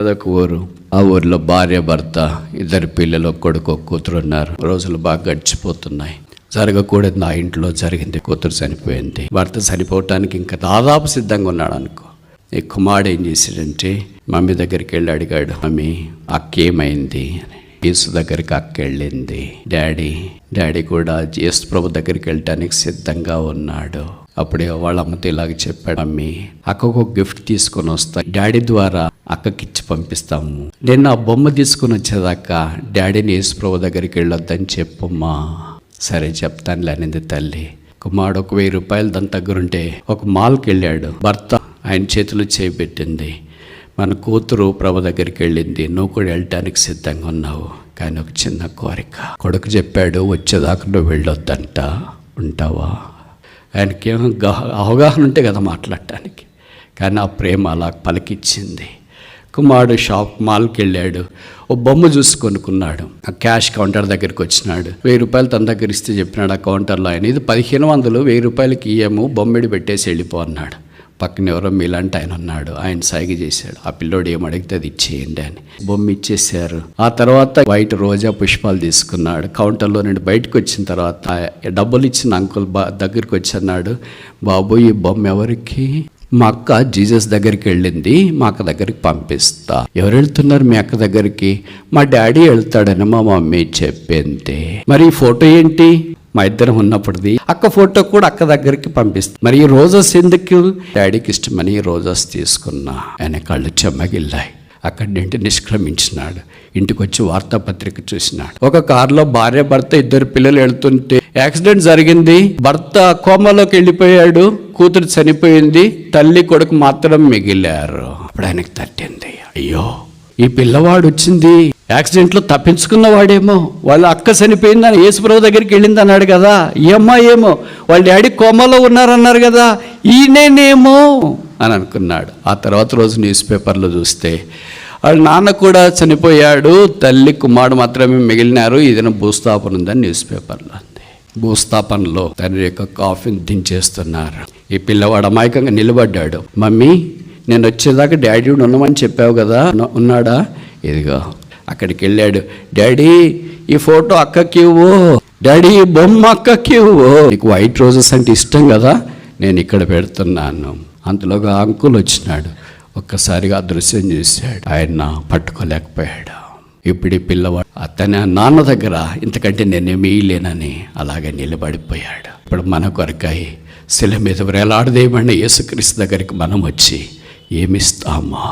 అదొక ఊరు. ఆ ఊరిలో భార్య భర్త, ఇద్దరు పిల్లలు, కొడుకు కూతురు ఉన్నారు. రోజులు బాగా గడిచిపోతున్నాయి. జరగకూడదు ఆ ఇంట్లో జరిగింది. కూతురు చనిపోయింది. భర్త చనిపోవటానికి ఇంకా దాదాపు సిద్ధంగా ఉన్నాడు అనుకో. ఈ కుమారుడు ఏం చేశాడంటే మమ్మీ దగ్గరికి వెళ్ళి అడిగాడు, మమ్మీ అక్క ఏమైంది అని. యేసు దగ్గరికి అక్క వెళ్ళింది. డాడీ కూడా యేసు ప్రభు దగ్గరికి వెళ్ళటానికి సిద్ధంగా ఉన్నాడు. అప్పుడే వాళ్ళ అమ్మతో ఇలాగ చెప్పాడు, మమ్మీ అక్కకు ఒక గిఫ్ట్ తీసుకొని వస్తా, డాడీ ద్వారా అక్కకిచ్చి పంపిస్తాము. నేను ఆ బొమ్మ తీసుకొని వచ్చేదాకా డాడీని యేసు ప్రభు దగ్గరికి వెళ్ళొద్దని చెప్పమ్మా. సరే చెప్తానులే అనింది తల్లి. కుమారుడు ఒక 1000 రూపాయలు దాని దగ్గరుంటే ఒక మాల్కి వెళ్ళాడు. భర్త ఆయన చేతులు చేపెట్టింది. మన కూతురు ప్రభు దగ్గరికి వెళ్ళింది, నువ్వు కూడా వెళ్ళటానికి సిద్ధంగా ఉన్నావు, కానీ ఒక చిన్న కోరిక. కొడుకు చెప్పాడు, వచ్చేదాకా నువ్వు వెళ్ళొద్దంట, ఉంటావా? ఆయనకి ఏమో అవగాహన ఉంటే కదా మాట్లాడటానికి, కానీ ఆ ప్రేమ అలా పలికిచ్చింది. కుమారుడు మాల్కి వెళ్ళాడు. ఓ బొమ్మ చూసి కొనుక్కున్నాడు. ఆ క్యాష్ కౌంటర్ దగ్గరికి వచ్చినాడు. 1000 రూపాయలు తన దగ్గర ఇస్తే చెప్పినాడు ఆ కౌంటర్లో ఆయన, ఇది 1500, 1000 రూపాయలకి ఇయ్యము, బొమ్మిడి పెట్టేసి వెళ్ళిపో అన్నాడు. పక్కన ఎవరో మీలాంటి ఆయన ఉన్నాడు. ఆయన సైగ చేశాడు, ఆ పిల్లోడు ఏం అడిగితే అది ఇచ్చేయండి అని. బొమ్మ ఇచ్చేసారు. ఆ తర్వాత వైట్ రోజా పుష్పాలు తీసుకున్నాడు. కౌంటర్లో నుండి బయటకు వచ్చిన తర్వాత డబ్బులు ఇచ్చిన అంకుల్ దగ్గరికి వచ్చి అన్నాడు, బాబు ఈ బొమ్మ ఎవరికి? మా అక్క జీసస్ దగ్గరికి వెళ్ళింది, మా అక్క దగ్గరికి పంపిస్తా. ఎవరు వెళ్తున్నారు మీ అక్క దగ్గరికి? మా డాడీ వెళ్తాడని మా మమ్మీ చెప్పింది. మరి ఈ ఫోటో ఏంటి? మా ఇద్దరం ఉన్నప్పుడుది. అక్క ఫోటో కూడా అక్క దగ్గరికి పంపిస్తా. మరి ఈ రోజెస్ ఎందుకు? డాడీకి ఇష్టమని ఈ రోజెస్ తీసుకున్నా. ఆయన కళ్ళు చెమ్మగిల్లాయి. అక్కడి నుండి నిష్క్రమించినాడు. ఇంటికి వచ్చి వార్తాపత్రిక చూసినాడు. ఒక కారులో భార్య భర్త, 2 పిల్లలు వెళ్తుంటే యాక్సిడెంట్ జరిగింది. భర్త కోమాలోకి వెళ్ళిపోయాడు, కూతురు చనిపోయింది, తల్లి కొడుకు మాత్రం మిగిలారు. అప్పుడు ఆయనకు తట్టింది, అయ్యో ఈ పిల్లవాడు వచ్చింది యాక్సిడెంట్లో తప్పించుకున్నవాడేమో, వాళ్ళ అక్క చనిపోయిందని యేసుప్రభు దగ్గరికి వెళ్ళింది అన్నాడు కదా, ఈ అమ్మాయి ఏమో వాళ్ళ డాడీ కోమాలో ఉన్నారన్నారు కదా, ఈయనేనేమో అని అనుకున్నాడు. ఆ తర్వాత రోజు న్యూస్ పేపర్లో చూస్తే వాళ్ళ నాన్న కూడా చనిపోయాడు, తల్లి కుమారుడు మాత్రమే మిగిలినారు, ఏదైనా భూస్థాపన ఉందని న్యూస్ పేపర్లో ఉంది. భూస్థాపనలో తండ్రి యొక్క కాఫీని దించేస్తున్నారు. ఈ పిల్లవాడు అమాయకంగా నిలబడ్డాడు. మమ్మీ నేను వచ్చేదాకా డాడీ ఉన్నామని చెప్పావు కదా, ఉన్నాడా? ఇదిగో. అక్కడికి వెళ్ళాడు. డాడీ ఈ ఫోటో అక్కకి ఇవ్వు, డాడీ ఈ బొమ్మ అక్కకి ఇవ్వు, నీకు వైట్ రోజెస్ అంటే ఇష్టం కదా, నేను ఇక్కడ పెడుతున్నాను. అంతలోగా అంకుల్ వచ్చినాడు. ఒక్కసారిగా దృశ్యం చూశాడు. ఆయన పట్టుకోలేకపోయాడు. ఇప్పుడు ఈ పిల్లవాడు అతని నాన్న దగ్గర ఇంతకంటే నేనేమీ లేనని అలాగే నిలబడిపోయాడు. ఇప్పుడు మన కొరకాయి శిల మీద వేలాడదేయబడిన యేసుక్రీస్తు దగ్గరికి మనం వచ్చి ఏమిస్తామా?